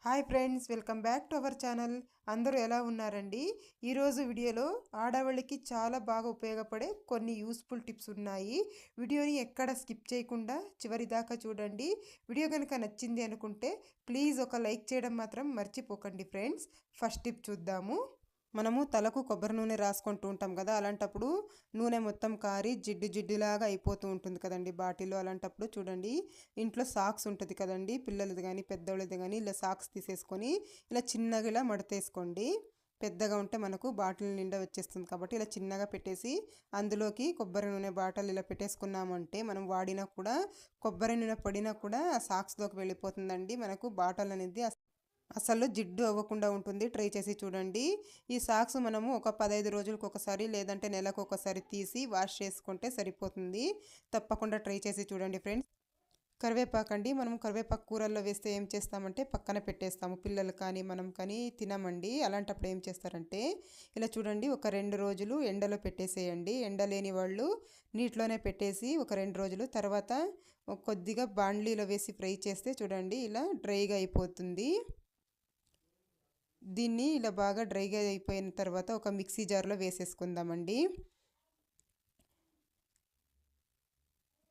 Hi friends, welcome back to our channel. అందరూ ఎలా ఉన్నారండి? ఈరోజు వీడియోలో ఆడవాళ్ళకి చాలా బాగా ఉపయోగపడే కొన్ని యూస్ఫుల్ టిప్స్ ఉన్నాయి. వీడియోని ఎక్కడ స్కిప్ చేయకుండా చివరి దాకా చూడండి. వీడియో కనుక నచ్చింది అనుకుంటే ప్లీజ్ ఒక లైక్ చేయడం మాత్రం మర్చిపోకండి ఫ్రెండ్స్. ఫస్ట్ టిప్ చూద్దాము. మనము తలకు కొబ్బరి నూనె రాసుకుంటూ ఉంటాం కదా, అలాంటప్పుడు నూనె మొత్తం కారి జిడ్డు జిడ్డులాగా అయిపోతూ ఉంటుంది కదండి బాటిల్లో. అలాంటప్పుడు చూడండి, ఇంట్లో సాక్స్ ఉంటుంది కదండి, పిల్లలది కానీ పెద్దవాళ్ళది కానీ, ఇలా సాక్స్ తీసేసుకొని ఇలా చిన్నగా ఇలా మడతేసుకోండి. పెద్దగా ఉంటే మనకు బాటిల్ నిండా వచ్చేస్తుంది కాబట్టి ఇలా చిన్నగా పెట్టేసి అందులోకి కొబ్బరి నూనె బాటిల్ ఇలా పెట్టేసుకున్నామంటే మనం వాడినా కూడా కొబ్బరి నూనె పడినా కూడా ఆ సాక్స్లోకి వెళ్ళిపోతుందండి. మనకు బాటిల్ అనేది అసలు జిడ్డు అవ్వకుండా ఉంటుంది. ట్రై చేసి చూడండి. ఈ సాక్స్ మనము ఒక 15 రోజులకు ఒకసారి లేదంటే నెలకు ఒకసారి తీసి వాష్ చేసుకుంటే సరిపోతుంది. తప్పకుండా ట్రై చేసి చూడండి ఫ్రెండ్స్. కరివేపాకండి, మనం కరివేపాకు కూరల్లో వేస్తే ఏం చేస్తామంటే పక్కన పెట్టేస్తాము. పిల్లలు కానీ మనం కానీ తినమండి. అలాంటప్పుడు ఏం చేస్తారంటే ఇలా చూడండి, ఒక 2 రోజులు ఎండలో పెట్టేసేయండి. ఎండ లేని వాళ్ళు నీటిలోనే పెట్టేసి ఒక 2 రోజులు తర్వాత కొద్దిగా బాండ్లీలో వేసి ఫ్రై చేస్తే చూడండి ఇలా డ్రైగా అయిపోతుంది. దీన్ని ఇలా బాగా డ్రైగా అయిపోయిన తర్వాత ఒక మిక్సీ జార్లో వేసేసుకుందామండి.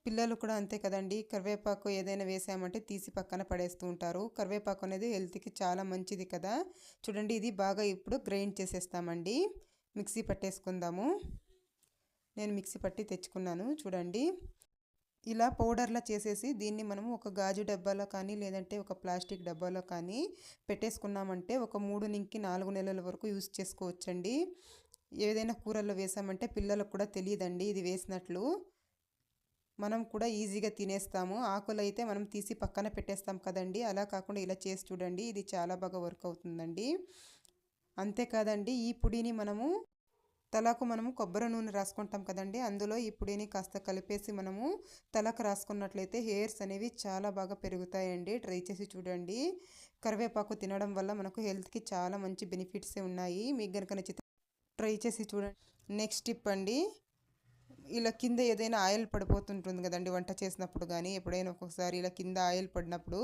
పిల్లలు కూడా అంతే కదండి, కరివేపాకు ఏదైనా వేసామంటే తీసి పక్కన పడేస్తూ ఉంటారు. కరివేపాకు అనేది హెల్త్కి చాలా మంచిది కదా. చూడండి, ఇది బాగా ఇప్పుడు గ్రైండ్ చేసేస్తామండి. మిక్సీ పట్టేసుకుందాము. నేను మిక్సీ పట్టి తెచ్చుకున్నాను చూడండి. ఇలా పౌడర్లా చేసేసి దీన్ని మనము ఒక గాజు డబ్బాలో కానీ లేదంటే ఒక ప్లాస్టిక్ డబ్బాలో కానీ పెట్టేసుకున్నామంటే ఒక 3 నుంచి 4 నెలల వరకు యూస్ చేసుకోవచ్చండి. ఏదైనా కూరల్లో వేసామంటే పిల్లలకు కూడా తెలియదండి ఇది వేసినట్లు. మనం కూడా ఈజీగా తినేస్తాము. ఆకులు అయితే మనం తీసి పక్కన పెట్టేస్తాం కదండి, అలా కాకుండా ఇలా చేసి చూడండి, ఇది చాలా బాగా వర్క్ అవుతుందండి. అంతేకాదండి, ఈ పొడిని మనము తలకు మనము కొబ్బరి నూనె రాసుకుంటాం కదండి, అందులో ఈ పొడిని కాస్త కలిపేసి మనము తలకు రాసుకున్నట్లయితే హెయిర్స్ అనేవి చాలా బాగా పెరుగుతాయండి. ట్రై చేసి చూడండి. కరివేపాకు తినడం వల్ల మనకు హెల్త్కి చాలా మంచి బెనిఫిట్స్ ఉన్నాయి. మీకు కనుక నచ్చితే ట్రై చేసి చూడండి. నెక్స్ట్ టిప్ అండి, ఇలా కింద ఏదైనా ఆయిల్ పడిపోతుంటుంది కదండి వంట చేసినప్పుడు కానీ ఎప్పుడైనా ఒక్కొక్కసారి ఇలా కింద ఆయిల్ పడినప్పుడు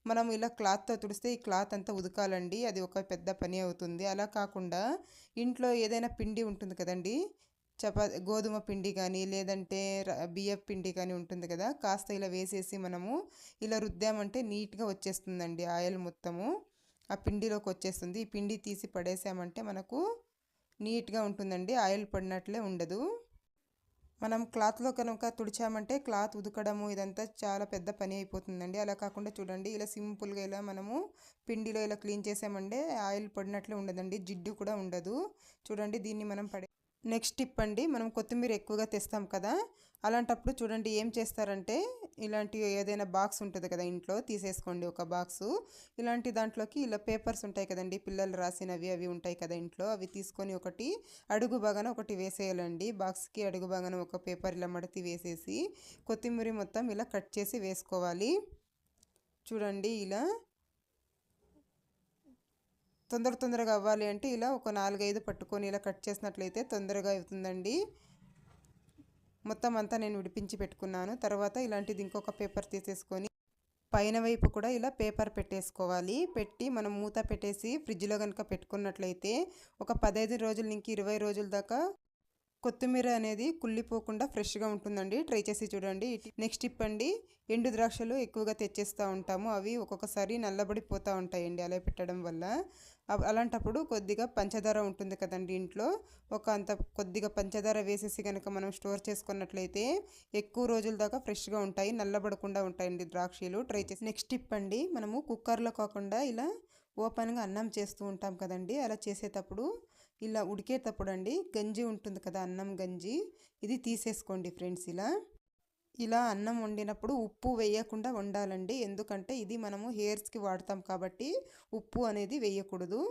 మనం ఇలా క్లాత్తో తుడిస్తే ఈ క్లాత్ అంతా ఉదకాలండి. అది ఒక పెద్ద పని అవుతుంది. అలా కాకుండా ఇంట్లో ఏదైనా పిండి ఉంటుంది కదండి, గోధుమ పిండి కానీ లేదంటే బియ్యం పిండి కానీ ఉంటుంది కదా, కాస్త ఇలా వేసేసి మనము ఇలా రుద్దామంటే నీట్గా వచ్చేస్తుందండి. ఆయిల్ మొత్తము ఆ పిండిలోకి వచ్చేస్తుంది. ఈ పిండి తీసి పడేసామంటే మనకు నీట్గా ఉంటుందండి, ఆయిల్ పడినట్లే ఉండదు. మనం క్లాత్లో కనుక తుడిచామంటే క్లాత్ ఉదకడము ఇదంతా చాలా పెద్ద పని అయిపోతుందండి. అలా కాకుండా చూడండి, ఇలా సింపుల్గా ఇలా మనము పిండిలో ఇలా క్లీన్ చేసామంటే ఆయిల్ పడినట్లే ఉండదండి, జిడ్డు కూడా ఉండదు. చూడండి, దీన్ని మనం నెక్స్ట్ టిప్ అండి, మనం కొత్తిమీర ఎక్కువగా తెస్తాం కదా, అలాంటప్పుడు చూడండి ఏం చేస్తారంటే ఇలాంటి ఏదైనా బాక్స్ ఉంటుంది కదా ఇంట్లో, తీసేసుకోండి ఒక బాక్సు. ఇలాంటి దాంట్లోకి ఇలా పేపర్స్ ఉంటాయి కదండి, పిల్లలు రాసినవి అవి ఉంటాయి కదా ఇంట్లో, అవి తీసుకొని ఒకటి అడుగు బాగాన ఒకటి వేసేయాలండి. బాక్స్కి అడుగు బాగాన ఒక పేపర్ ఇలా మడతి వేసేసి కొత్తిమీర మొత్తం ఇలా కట్ చేసి వేసుకోవాలి. చూడండి, ఇలా తొందరగా అవ్వాలి అంటే ఇలా ఒక 4-5 పట్టుకొని ఇలా కట్ చేసినట్లయితే తొందరగా అవుతుందండి. మొత్తం అంతా నేను విడిపించి పెట్టుకున్నాను. తర్వాత ఇలాంటిది ఇంకొక పేపర్ తీసేసుకొని పైన వైపు కూడా ఇలా పేపర్ పెట్టేసుకోవాలి. పెట్టి మనం మూత పెట్టేసి ఫ్రిడ్జ్లో కనుక పెట్టుకున్నట్లయితే ఒక 15 రోజుల నుంచి 20 రోజుల దాకా కొత్తిమీర అనేది కుళ్ళిపోకుండా ఫ్రెష్గా ఉంటుందండి. ట్రై చేసి చూడండి. నెక్స్ట్ టిప్ అండి, ఎండు ద్రాక్షలు ఎక్కువగా తెచ్చేస్తూ ఉంటాము. అవి ఒక్కొక్కసారి నల్లబడిపోతూ ఉంటాయండి అలా పెట్టడం వల్ల. అలాంటప్పుడు కొద్దిగా పంచదార ఉంటుంది కదండి ఇంట్లో, అంత కొద్దిగా పంచదార వేసేసి కనుక మనం స్టోర్ చేసుకున్నట్లయితే ఎక్కువ రోజుల దాకా ఫ్రెష్గా ఉంటాయి, నల్లబడకుండా ఉంటాయండి ద్రాక్షలు. ట్రై చేసి నెక్స్ట్ టిప్ అండి, మనము కుక్కర్లో కాకుండా ఇలా ఓపెన్గా అన్నం చేస్తూ ఉంటాం కదండి, అలా చేసేటప్పుడు ఇలా ఉడికేటప్పుడు అండి గంజి ఉంటుంది కదా, అన్నం గంజి, ఇది తీసేసుకోండి ఫ్రెండ్స్. ఇలా అన్నం వండినప్పుడు ఉప్పు వేయకుండా వండాలండి. ఎందుకంటే ఇది మనము హెయిర్స్కి వాడతాం కాబట్టి ఉప్పు అనేది వేయకూడదు.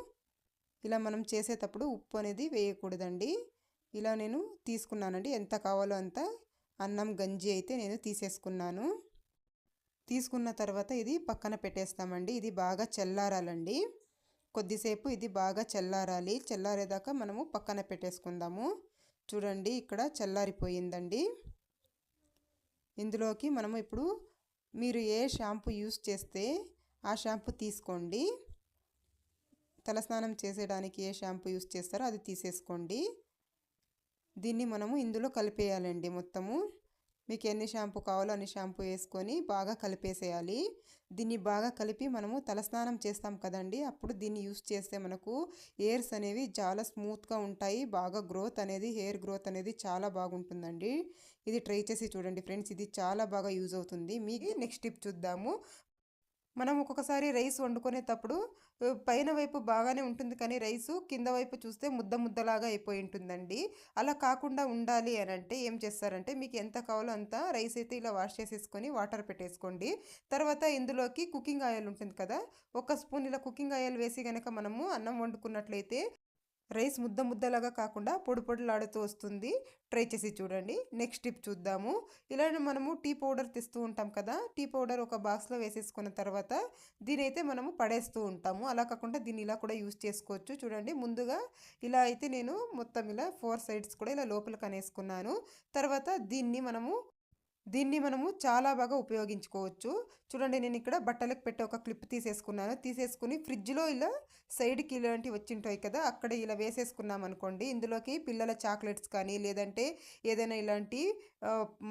ఇలా మనం చేసేటప్పుడు ఉప్పు అనేది వేయకూడదండి. ఇలా నేను తీసుకున్నానండి, ఎంత కావాలో అంత అన్నం గంజి అయితే నేను తీసేసుకున్నాను. తీసుకున్న తర్వాత ఇది పక్కన పెట్టేస్తామండి. ఇది బాగా చల్లారాలండి. కొద్దిసేపు ఇది బాగా చల్లారాలి. చల్లారేదాకా మనము పక్కన పెట్టేసుకుందాము. చూడండి, ఇక్కడ చల్లారిపోయిందండి. ఇందులోకి మనము ఇప్పుడు మీరు ఏ షాంపూ యూస్ చేస్తే ఆ షాంపూ తీసుకోండి. తలస్నానం చేసేయడానికి ఏ షాంపూ యూస్ చేస్తారో అది తీసేసుకోండి. దీన్ని మనము ఇందులో కలిపేయాలండి మొత్తము. మీకు ఎన్ని షాంపూ కావాలో అన్ని షాంపూ వేసుకొని బాగా కలిపేసేయాలి. దీన్ని బాగా కలిపి మనము తలస్నానం చేస్తాం కదండి, అప్పుడు దీన్ని యూస్ చేస్తే మనకు హెయిర్స్ అనేవి చాలా స్మూత్గా ఉంటాయి. బాగా గ్రోత్ అనేది, హెయిర్ గ్రోత్ అనేది చాలా బాగుంటుందండి. ఇది ట్రై చేసి చూడండి ఫ్రెండ్స్, ఇది చాలా బాగా యూజ్ అవుతుంది మీకు. నెక్స్ట్ టిప్ చూద్దాము. మనం ఒక్కొక్కసారి రైస్ వండుకునేటప్పుడు పైన వైపు బాగానే ఉంటుంది, కానీ రైసు కింద వైపు చూస్తే ముద్ద ముద్దలాగా అయిపోయి ఉంటుందండి. అలా కాకుండా ఉండాలి అని అంటే ఏం చేస్తారంటే, మీకు ఎంత కావాలో అంత రైస్ అయితే ఇలా వాష్ చేసేసుకొని వాటర్ పెట్టేసుకోండి. తర్వాత ఇందులోకి కుకింగ్ ఆయిల్ ఉంటుంది కదా, 1 స్పూన్ ఇలా కుకింగ్ ఆయిల్ వేసి కనుక మనము అన్నం వండుకున్నట్లయితే రైస్ ముద్ద ముద్దలాగా కాకుండా పొడి పొడిలాడుతూ వస్తుంది. ట్రై చేసి చూడండి. నెక్స్ట్ టిప్ చూద్దాము. ఇలా మనము టీ పౌడర్ తెస్తూ ఉంటాం కదా, టీ పౌడర్ ఒక బాక్స్లో వేసేసుకున్న తర్వాత దీనైతే మనము పడేస్తూ ఉంటాము. అలా కాకుండా దీన్ని ఇలా కూడా యూస్ చేసుకోవచ్చు. చూడండి, ముందుగా ఇలా అయితే నేను మొత్తం ఇలా 4 సైడ్స్ కూడా ఇలా లోపలికి అనేసుకున్నాను. తర్వాత దీన్ని మనము చాలా బాగా ఉపయోగించుకోవచ్చు. చూడండి, నేను ఇక్కడ బట్టలకు పెట్టి ఒక క్లిప్ తీసేసుకున్నాను. తీసేసుకుని ఫ్రిడ్జ్లో ఇలా సైడ్కి ఇలాంటివి వచ్చింటాయి కదా, అక్కడ ఇలా వేసేసుకున్నాం అనుకోండి. ఇందులోకి పిల్లల చాక్లెట్స్ కానీ లేదంటే ఏదైనా ఇలాంటి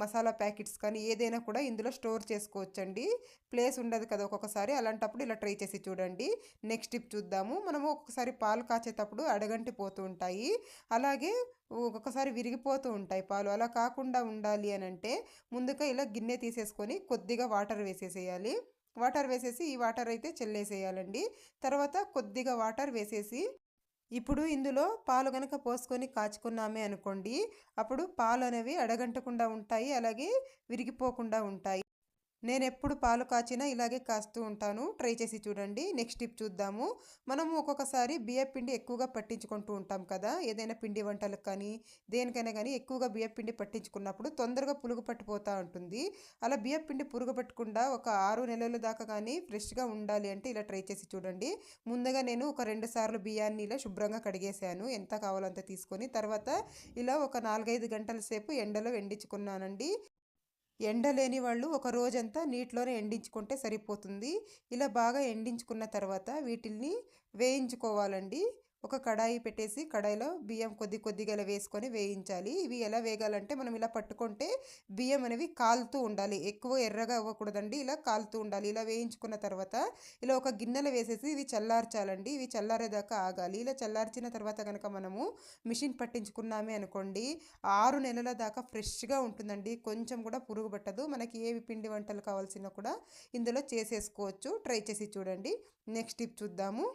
మసాలా ప్యాకెట్స్ కానీ ఏదైనా కూడా ఇందులో స్టోర్ చేసుకోవచ్చండి. ప్లేస్ ఉండదు కదా ఒక్కొక్కసారి, అలాంటప్పుడు ఇలా ట్రై చేసి చూడండి. నెక్స్ట్ టిప్ చూద్దాము. మనము ఒక్కొక్కసారి పాలు కాచేటప్పుడు అడగంటి పోతూ ఉంటాయి, అలాగే ఒక్కొక్కసారి విరిగిపోతూ ఉంటాయి పాలు. అలా కాకుండా ఉండాలి అని అంటే ముందుగా ఇలా గిన్నె తీసేసుకొని కొద్దిగా వాటర్ వేసేసేయాలి. వాటర్ వేసేసి ఈ వాటర్ అయితే చల్లేసేయాలండి. తర్వాత కొద్దిగా వాటర్ వేసేసి ఇప్పుడు ఇందులో పాలు కనుక పోసుకొని కాచుకున్నామే అనుకోండి, అప్పుడు పాలు అనేవి అడగంటకుండా ఉంటాయి, అలాగే విరిగిపోకుండా ఉంటాయి. నేను ఎప్పుడు పాలు కాచినా ఇలాగే కాస్తూ ఉంటాను. ట్రై చేసి చూడండి. నెక్స్ట్ టిప్ చూద్దాము. మనము ఒక్కొక్కసారి బియ్యపిండి ఎక్కువగా పట్టించుకుంటూ ఉంటాం కదా, ఏదైనా పిండి వంటలకు కానీ దేనికైనా కానీ ఎక్కువగా బియ్యపిండి పట్టించుకున్నప్పుడు తొందరగా పురుగు పట్టిపోతూ ఉంటుంది. అలా బియ్యపిండి పురుగు పట్టకుండా ఒక 6 నెలల దాకా కానీ ఫ్రెష్గా ఉండాలి అంటే ఇలా ట్రై చేసి చూడండి. ముందుగా నేను ఒక 2 సార్లు బియ్యాన్ని ఇలా శుభ్రంగా కడిగేసాను, ఎంత కావాలో అంత తీసుకొని. తర్వాత ఇలా ఒక 4-5 గంటల సేపు ఎండలో ఎండించుకున్నానండి. ఎండ లేని వాళ్ళు ఒక రోజంతా నీటిలోనే ఎండించుకుంటే సరిపోతుంది. ఇలా బాగా ఎండించుకున్న తర్వాత వీటిల్ని వేయించుకోవాలండి. ఒక కడాయి పెట్టేసి కడాయిలో బియ్యం కొద్దిగా ఇలా వేసుకొని వేయించాలి. ఇవి ఎలా వేగాలంటే మనం ఇలా పట్టుకుంటే బియ్యం అనేవి కాలుతూ ఉండాలి, ఎక్కువ ఎర్రగా అవ్వకూడదండి, ఇలా కాలుతూ ఉండాలి. ఇలా వేయించుకున్న తర్వాత ఇలా ఒక గిన్నెలో వేసేసి ఇవి చల్లార్చాలండి. ఇవి చల్లారేదాకా ఆగాలి. ఇలా చల్లార్చిన తర్వాత కనుక మనము మిషన్ పట్టించుకున్నామే అనుకోండి, 6 నెలల దాకా ఫ్రెష్గా ఉంటుందండి. కొంచెం కూడా పురుగు పట్టదు. మనకి ఏవి పిండి వంటలు కావాల్సినా కూడా ఇందులో చేసేసుకోవచ్చు. ట్రై చేసి చూడండి. నెక్స్ట్ టిప్ చూద్దాము.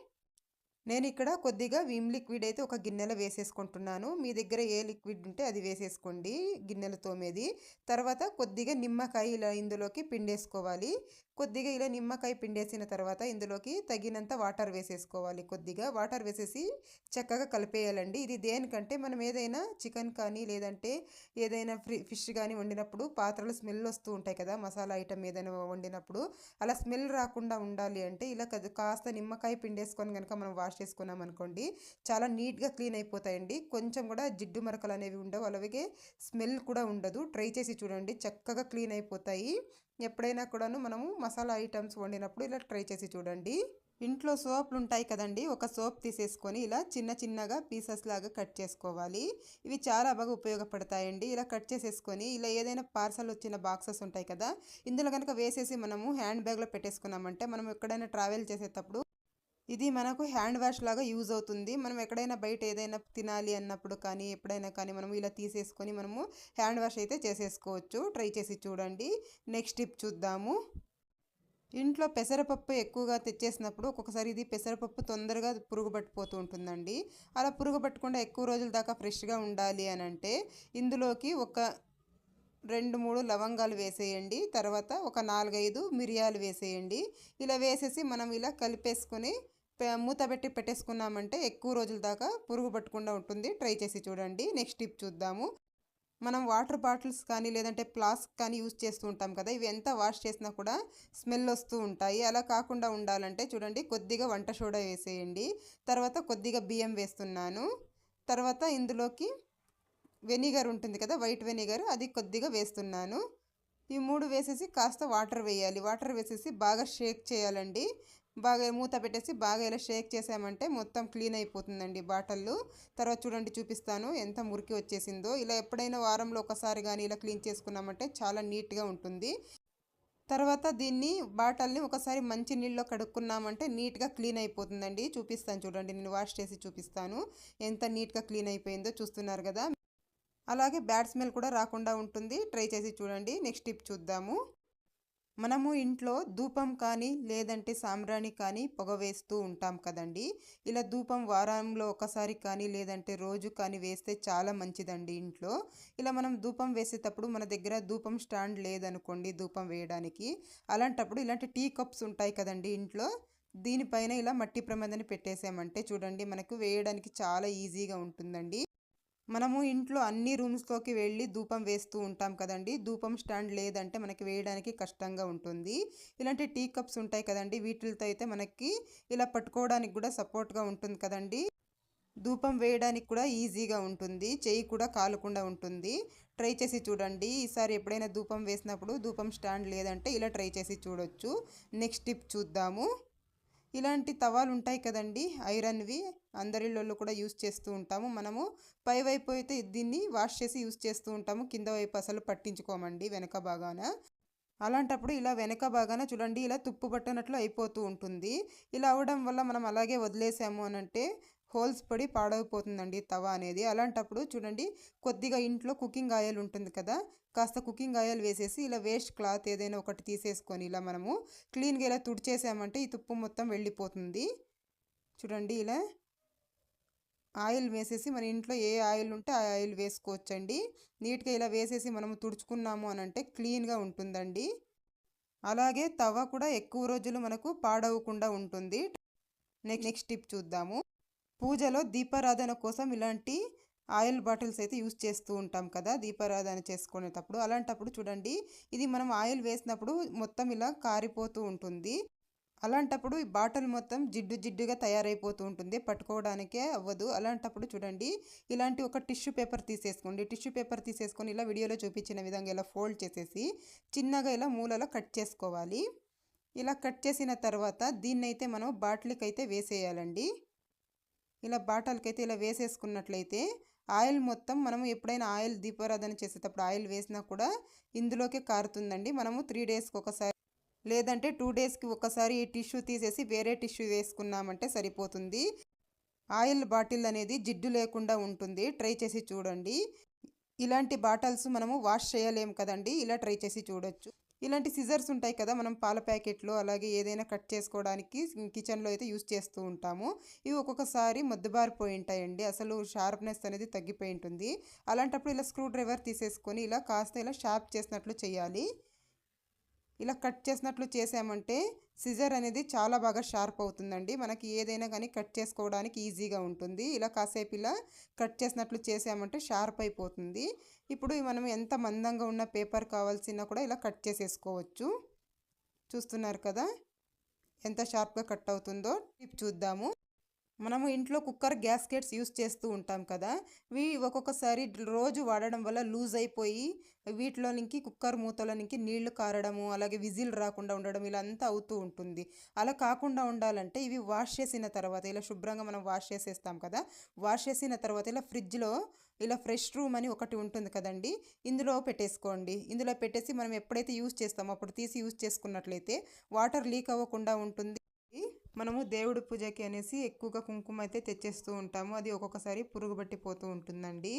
నేను ఇక్కడ కొద్దిగా విమ్ లిక్విడ్ అయితే ఒక గిన్నెలో వేసేసుకుంటున్నాను. మీ దగ్గర ఏ లిక్విడ్ ఉంటే అది వేసేసుకోండి గిన్నెలో తోమేది. తర్వాత కొద్దిగా నిమ్మకాయ ఇలా ఇందులోకి పిండేసుకోవాలి. కొద్దిగా ఇలా నిమ్మకాయ పిండేసిన తర్వాత ఇందులోకి తగినంత వాటర్ వేసేసుకోవాలి. కొద్దిగా వాటర్ వేసేసి చక్కగా కలిపేయాలండి. ఇది దేనికంటే మనం ఏదైనా చికెన్ కానీ లేదంటే ఏదైనా ఫిష్ కానీ వండినప్పుడు పాత్రలు స్మెల్ వస్తూ ఉంటాయి కదా, మసాలా ఐటమ్ ఏదైనా వండినప్పుడు అలా స్మెల్ రాకుండా ఉండాలి అంటే ఇలా కాస్త నిమ్మకాయ పిండేసుకొని కనుక మనం వాష్ చేసుకున్నాం అనుకోండి, చాలా నీట్గా క్లీన్ అయిపోతాయండి. కొంచెం కూడా జిడ్డు మరకలు అనేవి ఉండవు, అలాగే స్మెల్ కూడా ఉండదు. ట్రై చేసి చూడండి, చక్కగా క్లీన్ అయిపోతాయి. ఎప్పుడైనా కూడాను మనము మసాలా ఐటమ్స్ వండినప్పుడు ఇలా ట్రై చేసి చూడండి. ఇంట్లో సోప్లు ఉంటాయి కదండి, ఒక సోప్ తీసేసుకొని ఇలా చిన్నగా పీసెస్ లాగా కట్ చేసుకోవాలి. ఇవి చాలా బాగా ఉపయోగపడతాయండి. ఇలా కట్ చేసేసుకొని ఇలా ఏదైనా పార్సల్ వచ్చిన బాక్సెస్ ఉంటాయి కదా, ఇందులో కనుక వేసేసి మనము హ్యాండ్ బ్యాగ్లో పెట్టేసుకున్నామంటే మనం ఎక్కడైనా ట్రావెల్ చేసేటప్పుడు ఇది మనకు హ్యాండ్ వాష్ లాగా యూజ్ అవుతుంది. మనం ఎక్కడైనా బయట ఏదైనా తినాలి అన్నప్పుడు కానీ ఎప్పుడైనా కానీ మనం ఇలా తీసేసుకొని మనము హ్యాండ్ వాష్ అయితే చేసేసుకోవచ్చు. ట్రై చేసి చూడండి. నెక్స్ట్ టిప్ చూద్దాము. ఇంట్లో పెసరపప్పు ఎక్కువగా తెచ్చేసినప్పుడు ఒక్కొక్కసారి ఇది పెసరపప్పు తొందరగా పురుగు పట్టిపోతూ ఉంటుందండి. అలా పురుగు పట్టకుండా ఎక్కువ రోజుల దాకా ఫ్రెష్గా ఉండాలి అని అంటే ఇందులోకి ఒక 2-3 లవంగాలు వేసేయండి. తర్వాత ఒక 4-5 మిరియాలు వేసేయండి. ఇలా వేసేసి మనం ఇలా కలిపేసుకొని మూత పెట్టి పెట్టేసుకున్నామంటే ఎక్కువ రోజుల దాకా పురుగు పట్టకుండా ఉంటుంది. ట్రై చేసి చూడండి. నెక్స్ట్ టిప్ చూద్దాము. మనం వాటర్ బాటిల్స్ కానీ లేదంటే ఫ్లాస్క్ కానీ యూజ్ చేస్తూ ఉంటాం కదా, ఇవి ఎంత వాష్ చేసినా కూడా స్మెల్ వస్తూ ఉంటాయి. అలా కాకుండా ఉండాలంటే చూడండి, కొద్దిగా వంట సోడా వేసేయండి. తర్వాత కొద్దిగా బియ్యం వేస్తున్నాను. తర్వాత ఇందులోకి వెనిగర్ ఉంటుంది కదా, వైట్ వెనిగర్, అది కొద్దిగా వేస్తున్నాను. ఈ 3 వేసేసి కాస్త వాటర్ వేయాలి. వాటర్ వేసేసి బాగా షేక్ చేయాలండి. బాగా మూత పెట్టేసి బాగా ఇలా షేక్ చేసామంటే మొత్తం క్లీన్ అయిపోతుందండి బాటిల్. తర్వాత చూడండి చూపిస్తాను ఎంత మురికి వచ్చేసిందో. ఇలా ఎప్పుడైనా వారంలో ఒకసారి కానీ ఇలా క్లీన్ చేసుకున్నామంటే చాలా నీట్గా ఉంటుంది. తర్వాత దీన్ని బాటిల్ని ఒకసారి మంచి నీళ్ళలో కడుక్కున్నామంటే నీట్గా క్లీన్ అయిపోతుందండి. చూపిస్తాను చూడండి, నేను వాష్ చేసి చూపిస్తాను ఎంత నీట్గా క్లీన్ అయిపోయిందో. చూస్తున్నారు కదా. అలాగే బ్యాడ్ స్మెల్ కూడా రాకుండా ఉంటుంది. ట్రై చేసి చూడండి. నెక్స్ట్ టిప్ చూద్దాము. మనము ఇంట్లో ధూపం కానీ లేదంటే సాంబ్రాణి కానీ పొగ వేస్తూ ఉంటాం కదండి. ఇలా ధూపం వారంలో ఒకసారి కానీ లేదంటే రోజు కానీ వేస్తే చాలా మంచిదండి ఇంట్లో. ఇలా మనం ధూపం వేసేటప్పుడు మన దగ్గర ధూపం స్టాండ్ లేదనుకోండి ధూపం వేయడానికి, అలాంటప్పుడు ఇలాంటి టీ కప్స్ ఉంటాయి కదండి ఇంట్లో, దీనిపైన ఇలా మట్టి ప్రమిదని పెట్టేసామంటే చూడండి మనకు వేయడానికి చాలా ఈజీగా ఉంటుందండి. మనము ఇంట్లో అన్ని రూమ్స్లోకి వెళ్ళి ధూపం వేస్తూ ఉంటాం కదండి. ధూపం స్టాండ్ లేదంటే మనకి వేయడానికి కష్టంగా ఉంటుంది. ఇలాంటి టీ కప్స్ ఉంటాయి కదండి, వీటితో అయితే మనకి ఇలా పట్టుకోవడానికి కూడా సపోర్ట్గా ఉంటుంది కదండి. ధూపం వేయడానికి కూడా ఈజీగా ఉంటుంది, చెయ్యి కూడా కాలకుండా ఉంటుంది. ట్రై చేసి చూడండి. ఈసారి ఎప్పుడైనా ధూపం వేసినప్పుడు ధూపం స్టాండ్ లేదంటే ఇలా ట్రై చేసి చూడొచ్చు. నెక్స్ట్ టిప్ చూద్దాము. ఇలాంటి తవాలు ఉంటాయి కదండి, ఐరన్వి, అందరిలో కూడా యూస్ చేస్తూ ఉంటాము. మనము పై వైపు అయితే దీన్ని వాష్ చేసి యూస్ చేస్తూ ఉంటాము, కింద వైపు అసలు పట్టించుకోమండి వెనక భాగాన. అలాంటప్పుడు ఇలా వెనక భాగాన చూడండి ఇలా తుప్పు పట్టినట్లు అయిపోతూ ఉంటుంది. ఇలా అవడం వల్ల మనం అలాగే వదిలేసాము అనంటే హోల్స్ పడి పాడైపోతుందండి తవా అనేది. అలాంటప్పుడు చూడండి కొద్దిగా ఇంట్లో కుకింగ్ ఆయిల్ ఉంటుంది కదా, కాస్త కుకింగ్ ఆయిల్ వేసేసి ఇలా వేస్ట్ క్లాత్ ఏదైనా ఒకటి తీసేసుకొని ఇలా మనము క్లీన్గా ఇలా తుడిచేసామంటే ఈ తుప్పు మొత్తం వెళ్ళిపోతుంది. చూడండి ఇలా ఆయిల్ వేసేసి మన ఇంట్లో ఏ ఆయిల్ ఉంటే ఆ ఆయిల్ వేసుకోవచ్చండి. నీట్గా ఇలా వేసేసి మనము తుడుచుకున్నాము అనంటే క్లీన్గా ఉంటుందండి. అలాగే తవ కూడా ఎక్కువ రోజులు మనకు పాడవకుండా ఉంటుంది. నెక్స్ట్ టిప్ చూద్దాము. పూజలో దీపారాధన కోసం ఇలాంటి ఆయిల్ బాటిల్స్ అయితే యూస్ చేస్తూ ఉంటాం కదా దీపారాధన చేసుకునేటప్పుడు. అలాంటప్పుడు చూడండి ఇది మనం ఆయిల్ వేసినప్పుడు మొత్తం ఇలా కారిపోతూ ఉంటుంది. అలాంటప్పుడు ఈ బాటిల్ మొత్తం జిడ్డు జిడ్డుగా తయారైపోతూ ఉంటుంది, పట్టుకోవడానికే అవ్వదు. అలాంటప్పుడు చూడండి ఇలాంటి ఒక టిష్యూ పేపర్ తీసేసుకోండి. టిష్యూ పేపర్ తీసేసుకొని ఇలా వీడియోలో చూపించిన విధంగా ఇలా ఫోల్డ్ చేసేసి చిన్నగా ఇలా మూలలో కట్ చేసుకోవాలి. ఇలా కట్ చేసిన తర్వాత దీన్నైతే మనం బాటిల్కి అయితే వేసేయాలండి. ఇలా బాటిల్కి అయితే ఇలా వేసేసుకున్నట్లయితే ఆయిల్ మొత్తం మనము ఎప్పుడైనా ఆయిల్ దీపారాధన చేసేటప్పుడు ఆయిల్ వేసినా కూడా ఇందులోకే కారుతుందండి. మనము 3 డేస్కి ఒకసారి లేదంటే 2 డేస్కి ఒకసారి ఈ టిష్యూ తీసేసి వేరే టిష్యూ వేసుకున్నామంటే సరిపోతుంది. ఆయిల్ బాటిల్ అనేది జిడ్డు లేకుండా ఉంటుంది. ట్రై చేసి చూడండి. ఇలాంటి బాటిల్స్ మనము వాష్ చేయలేము కదండి, ఇలా ట్రై చేసి చూడొచ్చు. ఇలాంటి సిజర్స్ ఉంటాయి కదా, మనం పాల ప్యాకెట్లు అలాగే ఏదైనా కట్ చేసుకోవడానికి కిచెన్లో అయితే యూస్ చేస్తూ ఉంటాము. ఇవి ఒక్కొక్కసారి మొద్దుబారిపోయి ఉంటాయండి, అసలు షార్ప్నెస్ అనేది తగ్గిపోయి ఉంటుంది. అలాంటప్పుడు ఇలా స్క్రూ డ్రైవర్ తీసేసుకొని ఇలా కాస్త ఇలా షార్ప్ చేసినట్లు చేయాలి. ఇలా కట్ చేసినట్లు చేసామంటే సిజర్ అనేది చాలా బాగా షార్ప్ అవుతుందండి. మనకి ఏదైనా కానీ కట్ చేసుకోవడానికి ఈజీగా ఉంటుంది. ఇలా కాసేపు ఇలా కట్ చేసినట్లు చేసామంటే షార్ప్ అయిపోతుంది. ఇప్పుడు మనం ఎంత మందంగా ఉన్న పేపర్ కావాల్సినా కూడా ఇలా కట్ చేసేసుకోవచ్చు. చూస్తున్నారు కదా ఎంత షార్ప్గా కట్ అవుతుందో. టిప్ చూద్దాము. మనము ఇంట్లో కుక్కర్ గ్యాస్కెట్స్ యూస్ చేస్తూ ఉంటాం కదా, ఇవి ఒక్కొక్కసారి రోజు వాడడం వల్ల లూజ్ అయిపోయి వీటిలోనికి కుక్కర్ మూతలోనికి నీళ్లు కారడము అలాగే విజిల్ రాకుండా ఉండడం ఇలా అంతా అవుతూ ఉంటుంది. అలా కాకుండా ఉండాలంటే ఇవి వాష్ చేసిన తర్వాత ఇలా శుభ్రంగా మనం వాష్ చేసేస్తాం కదా, వాష్ చేసిన తర్వాత ఇలా ఫ్రిడ్జ్లో ఇలా ఫ్రెష్ రూమ్ అని ఒకటి ఉంటుంది కదండి, ఇందులో పెట్టేసుకోండి. ఇందులో పెట్టేసి మనం ఎప్పుడైతే యూస్ చేస్తామో అప్పుడు తీసి యూస్ చేసుకున్నట్లయితే వాటర్ లీక్ అవ్వకుండా ఉంటుంది. మనము దేవుడి పూజకి అనేసి ఎక్కువగా కుంకుమ అయితే తెచ్చేస్తూ ఉంటాము, అది ఒక్కొక్కసారి పురుగు పట్టిపోతూ ఉంటుందండి.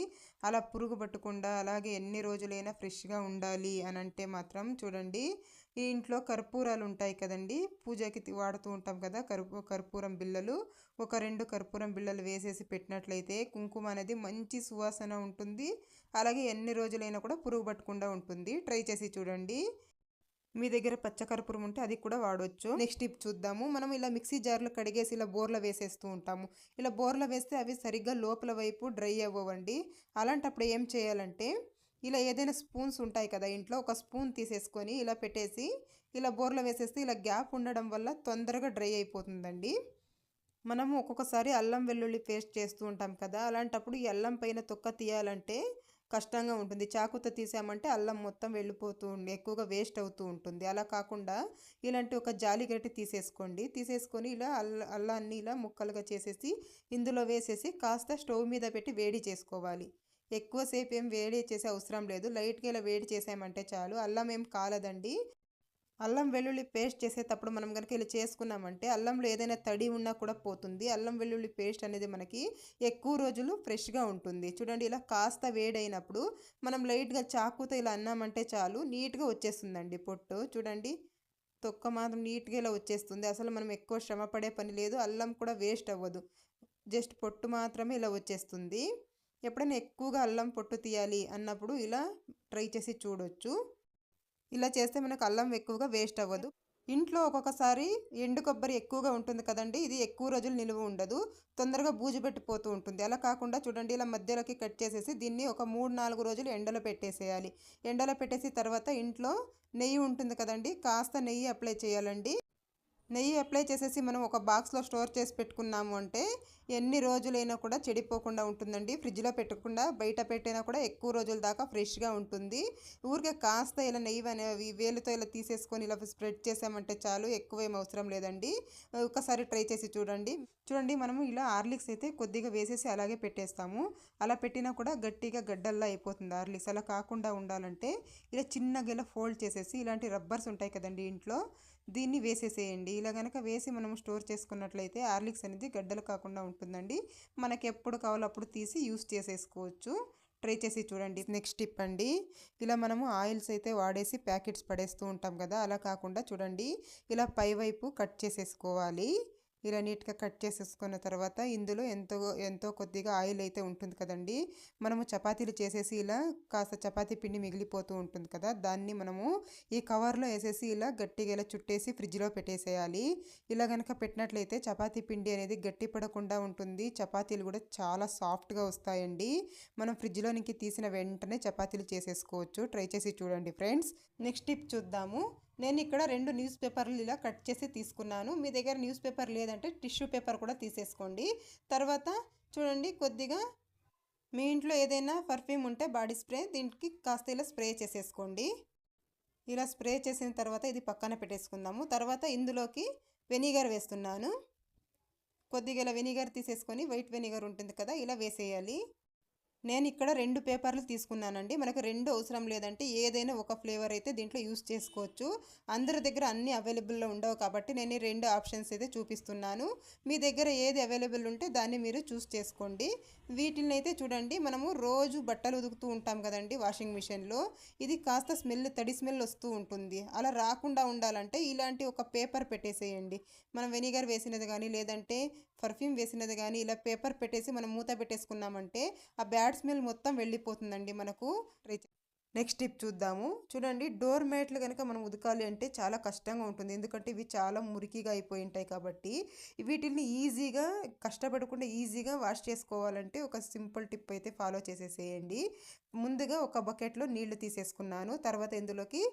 అలా పురుగు పట్టకుండా అలాగే ఎన్ని రోజులైనా ఫ్రెష్గా ఉండాలి అని అంటే మాత్రం చూడండి ఈ ఇంట్లో కర్పూరాలు ఉంటాయి కదండి, పూజకి వాడుతూ ఉంటాం కదా కర్పూరం బిళ్ళలు, ఒక 2 కర్పూరం బిళ్ళలు వేసేసి పెట్టినట్లయితే కుంకుమ అనేది మంచి సువాసన ఉంటుంది. అలాగే ఎన్ని రోజులైనా కూడా పురుగు పట్టకుండా ఉంటుంది. ట్రై చేసి చూడండి. మీ దగ్గర పచ్చకర్పూరం ఉంటే అది కూడా వాడవచ్చు. నెక్స్ట్ టిప్ చూద్దాము. మనం ఇలా మిక్సీ జార్లో కడిగేసి ఇలా బోర్లో వేసేస్తూ ఉంటాము. ఇలా బోర్లో వేస్తే అవి సరిగ్గా లోపల వైపు డ్రై అవ్వండి. అలాంటప్పుడు ఏం చేయాలంటే ఇలా ఏదైనా స్పూన్స్ ఉంటాయి కదా ఇంట్లో, ఒక స్పూన్ తీసేసుకొని ఇలా పెట్టేసి ఇలా బోర్లో వేసేస్తే ఇలా గ్యాప్ ఉండడం వల్ల తొందరగా డ్రై అయిపోతుందండి. మనము ఒక్కొక్కసారి అల్లం వెల్లుల్లి పేస్ట్ చేస్తూ ఉంటాం కదా, అలాంటప్పుడు ఈ అల్లం పైన తొక్క తీయాలంటే కష్టంగా ఉంటుంది. చాకుతో తీసామంటే అల్లం మొత్తం వెళ్ళిపోతూ ఉండి ఎక్కువగా వేస్ట్ అవుతూ ఉంటుంది. అలా కాకుండా ఇలాంటి ఒక జాలి గరిటె తీసేసుకోండి. తీసేసుకొని ఇలా అల్లాన్ని ఇలా ముక్కలుగా చేసేసి ఇందులో వేసేసి కాస్త స్టవ్ మీద పెట్టి వేడి చేసుకోవాలి. ఎక్కువసేపు ఏం వేడి చేసే అవసరం లేదు. లైట్గా ఇలా వేడి చేసామంటే చాలు. అల్లం ఏం కాలదండి. అల్లం వెల్లుల్లి పేస్ట్ చేసేటప్పుడు మనం కనుక ఇలా చేసుకున్నామంటే అల్లంలో ఏదైనా తడి ఉన్నా కూడా పోతుంది. అల్లం వెల్లుల్లి పేస్ట్ అనేది మనకి ఎక్కువ రోజులు ఫ్రెష్గా ఉంటుంది. చూడండి ఇలా కాస్త వేడైనప్పుడు మనం లైట్గా చాకుతో ఇలా అన్నామంటే చాలు నీట్గా వచ్చేస్తుందండి పొట్టు. చూడండి తొక్క మాత్రం నీట్గా ఇలా వచ్చేస్తుంది. అసలు మనం ఎక్కువ శ్రమ పడే పని లేదు. అల్లం కూడా వేస్ట్ అవ్వదు. జస్ట్ పొట్టు మాత్రమే ఇలా వచ్చేస్తుంది. ఎప్పుడైనా ఎక్కువగా అల్లం పొట్టు తీయాలి అన్నప్పుడు ఇలా ట్రై చేసి చూడొచ్చు. ఇలా చేస్తే మనకు అల్లం ఎక్కువగా వేస్ట్ అవ్వదు. ఇంట్లో ఒక్కొక్కసారి ఎండు కొబ్బరి ఎక్కువగా ఉంటుంది కదండి. ఇది ఎక్కువ రోజులు నిలువ ఉండదు. తొందరగా బూజు పెట్టిపోతూ ఉంటుంది. అలా కాకుండా చూడండి ఇలా మధ్యలోకి కట్ చేసేసి దీన్ని ఒక 3-4 రోజులు ఎండలో పెట్టేసేయాలి. ఎండలో పెట్టేసి తర్వాత ఇంట్లో నెయ్యి ఉంటుంది కదండి. కాస్త నెయ్యి అప్లై చేయాలండి. నెయ్యి అప్లై చేసేసి మనం ఒక బాక్స్లో స్టోర్ చేసి పెట్టుకున్నాము అంటే ఎన్ని రోజులైనా కూడా చెడిపోకుండా ఉంటుందండి. ఫ్రిడ్జ్లో పెట్టకుండా బయట పెట్టినా కూడా ఎక్కువ రోజుల దాకా ఫ్రెష్గా ఉంటుంది. ఊరికే కాస్త ఇలా నెయ్యి అనేవి వేలుతో ఇలా తీసేసుకొని ఇలా స్ప్రెడ్ చేసామంటే చాలు. ఎక్కువ ఏం అవసరం లేదండి. ఒకసారి ట్రై చేసి చూడండి. చూడండి మనము ఇలా హార్లిక్స్ అయితే కొద్దిగా వేసేసి అలాగే పెట్టేస్తాము. అలా పెట్టినా కూడా గట్టిగా గడ్డల్లా అయిపోతుంది హార్లిక్స్. అలా కాకుండా ఉండాలంటే ఇలా చిన్నగా ఇలా ఫోల్డ్ చేసేసి ఇలాంటి రబ్బర్స్ ఉంటాయి కదండి ఇంట్లో, దీన్ని వేసేసేయండి. ఇలా కనుక వేసి మనం స్టోర్ చేసుకున్నట్లయితే హార్లిక్స్ అనేది గడ్డలు కాకుండా ఉంటుందండి. మనకి ఎప్పుడు కావాలో అప్పుడు తీసి యూస్ చేసేసుకోవచ్చు. ట్రై చేసి చూడండి. నెక్స్ట్ టిప్ అండి, ఇలా మనము ఆయిల్స్ అయితే వాడేసి ప్యాకెట్స్ పడేస్తూ ఉంటాం కదా, అలా కాకుండా చూడండి ఇలా పైవైపు కట్ చేసేసుకోవాలి. ఇలా నీట్గా కట్ చేసేసుకున్న తర్వాత ఇందులో ఎంతో కొద్దిగా ఆయిల్ అయితే ఉంటుంది కదండి. మనము చపాతీలు చేసేసి ఇలా కాస్త చపాతీ పిండి మిగిలిపోతూ ఉంటుంది కదా, దాన్ని మనము ఈ కవర్లో వేసేసి ఇలా గట్టిగా ఇలా చుట్టేసి ఫ్రిడ్జ్లో పెట్టేసేయాలి. ఇలా కనుక పెట్టినట్లయితే చపాతీ పిండి అనేది గట్టి పడకుండా ఉంటుంది. చపాతీలు కూడా చాలా సాఫ్ట్గా వస్తాయండి. మనం ఫ్రిడ్జ్లోనికి తీసిన వెంటనే చపాతీలు చేసేసుకోవచ్చు. ట్రై చేసి చూడండి ఫ్రెండ్స్. నెక్స్ట్ టిప్ చూద్దాము. నేను ఇక్కడ 2 న్యూస్ పేపర్లు ఇలా కట్ చేసి తీసుకున్నాను. మీ దగ్గర న్యూస్ పేపర్ లేదంటే టిష్యూ పేపర్ కూడా తీసేసుకోండి. తర్వాత చూడండి కొద్దిగా మీ ఇంట్లో ఏదైనా పర్ఫ్యూమ్ ఉంటే బాడీ స్ప్రే దీనికి కాస్త ఇలా స్ప్రే చేసేసుకోండి. ఇలా స్ప్రే చేసిన తర్వాత ఇది పక్కన పెట్టేసుకుందాము. తర్వాత ఇందులోకి వెనిగర్ వేస్తున్నాను. కొద్దిగా ఇలా వెనిగర్ తీసేసుకొని వైట్ వెనిగర్ ఉంటుంది కదా, ఇలా వేసేయాలి. నేను ఇక్కడ 2 పేపర్లు తీసుకున్నానండి. మనకు 2 అవసరం లేదంటే ఏదైనా ఒక ఫ్లేవర్ అయితే దీంట్లో యూస్ చేసుకోవచ్చు. అందరి దగ్గర అన్ని అవైలబుల్లో ఉండవు కాబట్టి నేను 2 ఆప్షన్స్ అయితే చూపిస్తున్నాను. మీ దగ్గర ఏది అవైలబుల్ ఉంటే దాన్ని మీరు చూస్ చేసుకోండి. వీటిని అయితే చూడండి మనము రోజు బట్టలు ఉతుకుతూ ఉంటాం కదండి వాషింగ్ మిషన్లో. ఇది కాస్త తడి స్మెల్ వస్తూ ఉంటుంది. అలా రాకుండా ఉండాలంటే ఇలాంటి ఒక పేపర్ పెట్టేసేయండి. మనం వెనిగర్ వేసినది కానీ లేదంటే పర్ఫ్యూమ్ వేసినది కానీ ఇలా పేపర్ పెట్టేసి మనం మూత పెట్టేసుకున్నామంటే ఆ బ్యాడ్ స్మెల్ మొత్తం వెళ్ళిపోతుందండి మనకు. నెక్స్ట్ టిప్ చూద్దాము. చూడండి డోర్ మ్యాట్లు కనుక మనం ఉతకాలి అంటే చాలా కష్టంగా ఉంటుంది. ఎందుకంటే ఇవి చాలా మురికిగా అయిపోయి ఉంటాయి కాబట్టి వీటిని ఈజీగా కష్టపడకుండా ఈజీగా వాష్ చేసుకోవాలంటే ఒక సింపుల్ టిప్ అయితే ఫాలో చేసేసేయండి. ముందుగా ఒక బకెట్లో నీళ్లు తీసేసుకున్నాను. తర్వాత ఇందులోకి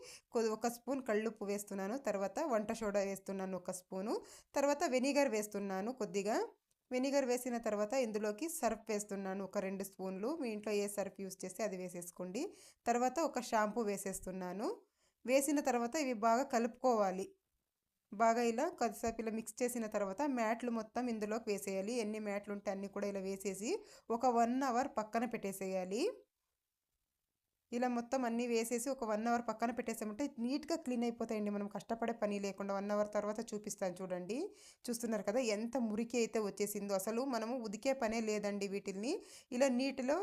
ఒక స్పూన్ కళ్ళుప్పు వేస్తున్నాను. తర్వాత వంట సోడా వేస్తున్నాను ఒక స్పూను. తర్వాత వెనిగర్ వేస్తున్నాను కొద్దిగా. వెనిగర్ వేసిన తర్వాత ఇందులోకి సర్ఫ్ వేస్తున్నాను ఒక 2 స్పూన్లు. మీ ఇంట్లో ఏ సర్ఫ్ యూస్ చేస్తే అది వేసేసుకోండి. తర్వాత ఒక షాంపూ వేసేస్తున్నాను. వేసిన తర్వాత ఇవి బాగా కలుపుకోవాలి. బాగా ఇలా కొద్దిసేపు ఇలా మిక్స్ చేసిన తర్వాత మ్యాట్లు మొత్తం ఇందులోకి వేసేయాలి. ఎన్ని మ్యాట్లు ఉంటే అన్నీ కూడా ఇలా వేసేసి ఒక 1 అవర్ పక్కన పెట్టేసేయాలి. ఇలా మొత్తం అన్నీ వేసేసి ఒక 1 అవర్ పక్కన పెట్టేసామంటే నీట్గా క్లీన్ అయిపోతాయండి. మనం కష్టపడే పని లేకుండా. 1 అవర్ తర్వాత చూపిస్తాను చూడండి. చూస్తున్నారు కదా ఎంత మురికి అయితే వచ్చేసిందో. అసలు మనము ఉదికే పనే లేదండి వీటిల్ని. ఇలా నీటిలో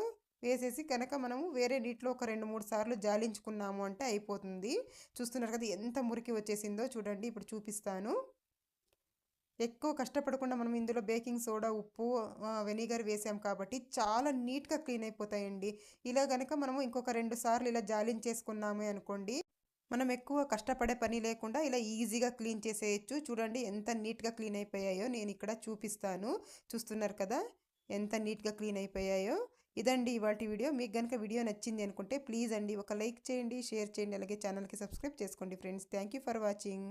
వేసేసి కనుక మనము వేరే నీటిలో ఒక 2-3 సార్లు జాలించుకున్నాము అంటే అయిపోతుంది. చూస్తున్నారు కదా ఎంత మురికి వచ్చేసిందో. చూడండి ఇప్పుడు చూపిస్తాను. ఎక్కువ కష్టపడకుండా మనం ఇందులో బేకింగ్ సోడా, ఉప్పు, వెనిగర్ వేసాం కాబట్టి చాలా నీట్గా క్లీన్ అయిపోతాయండి. ఇలా కనుక మనము ఇంకొక 2 సార్లు ఇలా జాలించేసుకున్నామే అనుకోండి, మనం ఎక్కువ కష్టపడే పని లేకుండా ఇలా ఈజీగా క్లీన్ చేసేయచ్చు. చూడండి ఎంత నీట్గా క్లీన్ అయిపోయాయో నేను ఇక్కడ చూపిస్తాను. చూస్తున్నారు కదా ఎంత నీట్గా క్లీన్ అయిపోయాయో. ఇదండి ఇవాల్టి వీడియో. మీకు కనుక వీడియో నచ్చింది అనుకుంటే ప్లీజ్ అండి ఒక లైక్ చేయండి, షేర్ చేయండి, అలాగే ఛానల్కి సబ్స్క్రైబ్ చేసుకోండి friends. Thank you for watching.